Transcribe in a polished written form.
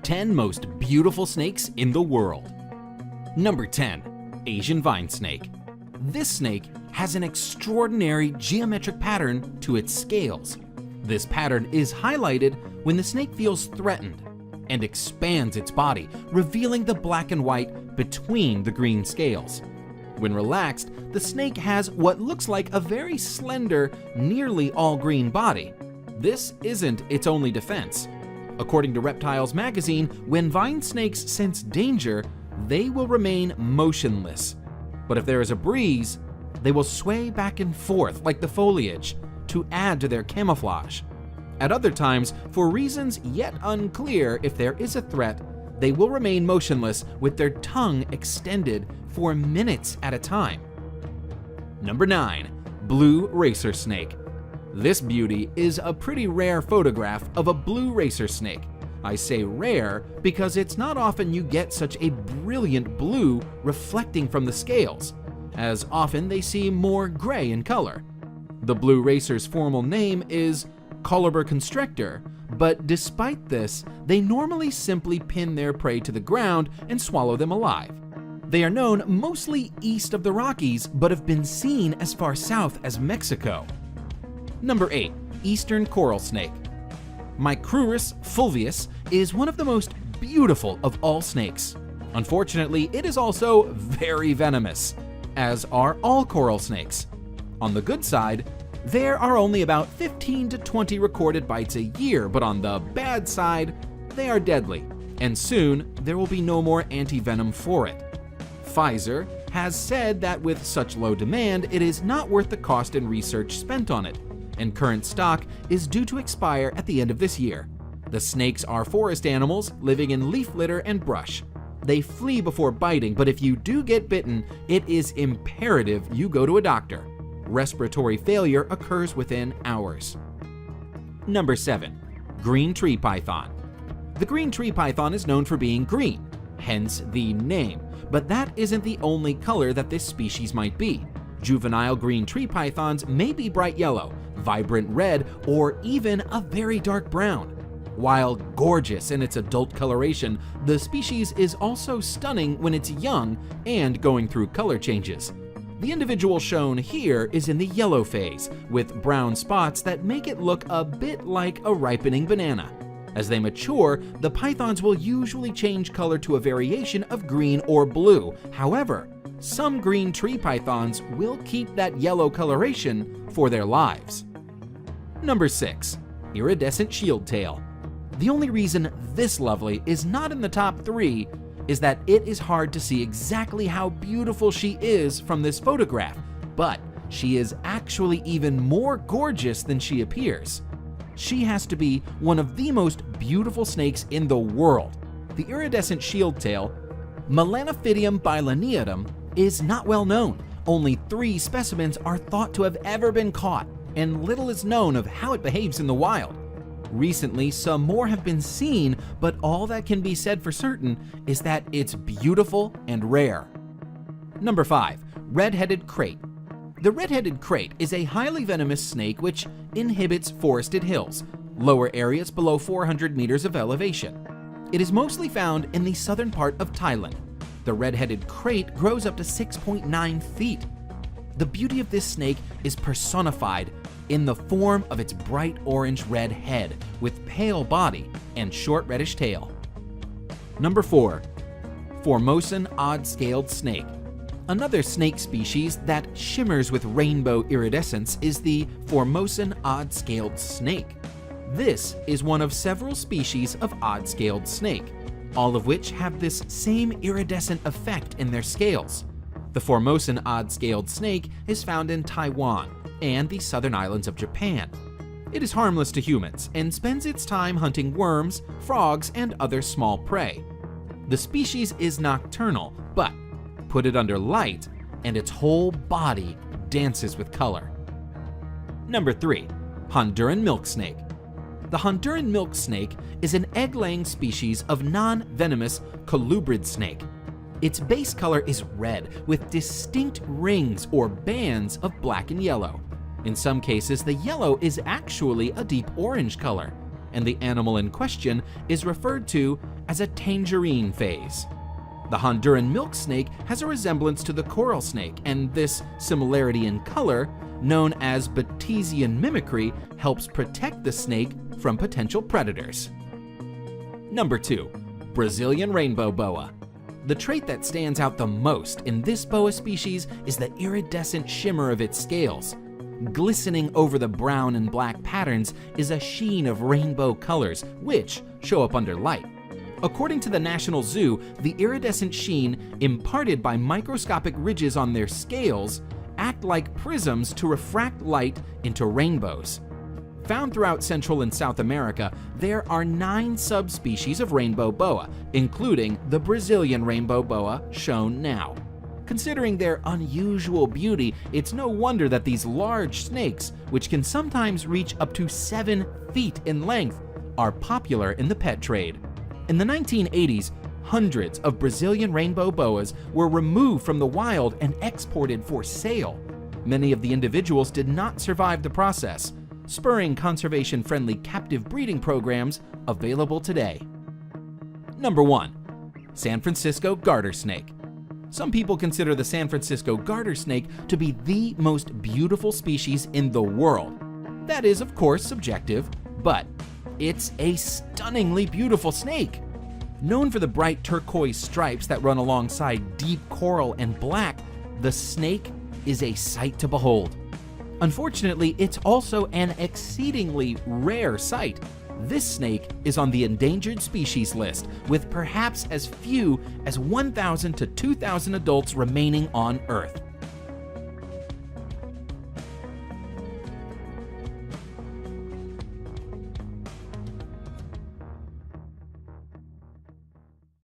10 most beautiful snakes in the world. Number 10. Asian vine snake. This snake has an extraordinary geometric pattern to its scales. This pattern is highlighted when the snake feels threatened and expands its body, revealing the black and white between the green scales. When relaxed, the snake has what looks like a very slender, nearly all-green body. This isn't its only defense. According to Reptiles magazine, when vine snakes sense danger, they will remain motionless. But if there is a breeze, they will sway back and forth like the foliage to add to their camouflage. At other times, for reasons yet unclear if there is a threat, they will remain motionless with their tongue extended for minutes at a time. Number 9. Blue racer snake. This beauty is a pretty rare photograph of a blue racer snake. I say rare because it's not often you get such a brilliant blue reflecting from the scales, as often they seem more gray in color. The blue racer's formal name is Coluber constrictor, but despite this, they normally simply pin their prey to the ground and swallow them alive. They are known mostly east of the Rockies, but have been seen as far south as Mexico. Number 8. Eastern coral snake. Micrurus fulvius is one of the most beautiful of all snakes. Unfortunately, it is also very venomous, as are all coral snakes. On the good side, there are only about 15 to 20 recorded bites a year, but on the bad side, they are deadly, and soon there will be no more anti-venom for it. Pfizer has said that with such low demand, it is not worth the cost and research spent on it, and current stock is due to expire at the end of this year. The snakes are forest animals living in leaf litter and brush. They flee before biting, but if you do get bitten, it is imperative you go to a doctor. Respiratory failure occurs within hours. Number 7. Green tree python. The green tree python is known for being green, hence the name, but that isn't the only color that this species might be. Juvenile green tree pythons may be bright yellow, vibrant red, or even a very dark brown. While gorgeous in its adult coloration, the species is also stunning when it's young and going through color changes. The individual shown here is in the yellow phase, with brown spots that make it look a bit like a ripening banana. As they mature, the pythons will usually change color to a variation of green or blue. However, some green tree pythons will keep that yellow coloration for their lives. Number 6. Iridescent shield tail. The only reason this lovely is not in the top 3 is that it is hard to see exactly how beautiful she is from this photograph, but she is actually even more gorgeous than she appears. She has to be one of the most beautiful snakes in the world. The iridescent shield tail, Melanophydium bilineatum, is not well known. Only 3 specimens are thought to have ever been caught, and little is known of how it behaves in the wild. Recently, some more have been seen, but all that can be said for certain is that it's beautiful and rare. Number 5. Red-headed krait. The red-headed krait is a highly venomous snake which inhabits forested hills, lower areas below 400 meters of elevation. It is mostly found in the southern part of Thailand. The red-headed krait grows up to 6.9 feet. The beauty of this snake is personified in the form of its bright orange-red head with pale body and short reddish tail. Number 4. Formosan odd-scaled snake. Another snake species that shimmers with rainbow iridescence is the Formosan odd-scaled snake. This is one of several species of odd-scaled snake, all of which have this same iridescent effect in their scales. The Formosan odd-scaled snake is found in Taiwan and the southern islands of Japan. It is harmless to humans and spends its time hunting worms, frogs, and other small prey. The species is nocturnal, but put it under light and its whole body dances with color. Number 3. Honduran milk snake. The Honduran milk snake is an egg-laying species of non-venomous colubrid snake. Its base color is red with distinct rings or bands of black and yellow. In some cases, the yellow is actually a deep orange color, and the animal in question is referred to as a tangerine phase. The Honduran milk snake has a resemblance to the coral snake, and this similarity in color, known as Batesian mimicry, helps protect the snake from potential predators. Number 2. Brazilian rainbow boa. The trait that stands out the most in this boa species is the iridescent shimmer of its scales. Glistening over the brown and black patterns is a sheen of rainbow colors, which show up under light. According to the National Zoo, the iridescent sheen, imparted by microscopic ridges on their scales, act like prisms to refract light into rainbows. Found throughout Central and South America, there are 9 subspecies of rainbow boa, including the Brazilian rainbow boa shown now. Considering their unusual beauty, it's no wonder that these large snakes, which can sometimes reach up to 7 feet in length, are popular in the pet trade. In the 1980s, hundreds of Brazilian rainbow boas were removed from the wild and exported for sale. Many of the individuals did not survive the process, spurring conservation-friendly captive breeding programs available today. Number 1. San Francisco garter snake. Some people consider the San Francisco garter snake to be the most beautiful species in the world. That is, of course, subjective, but it's a stunningly beautiful snake. Known for the bright turquoise stripes that run alongside deep coral and black, the snake is a sight to behold. Unfortunately, it's also an exceedingly rare sight. This snake is on the endangered species list, with perhaps as few as 1,000 to 2,000 adults remaining on Earth.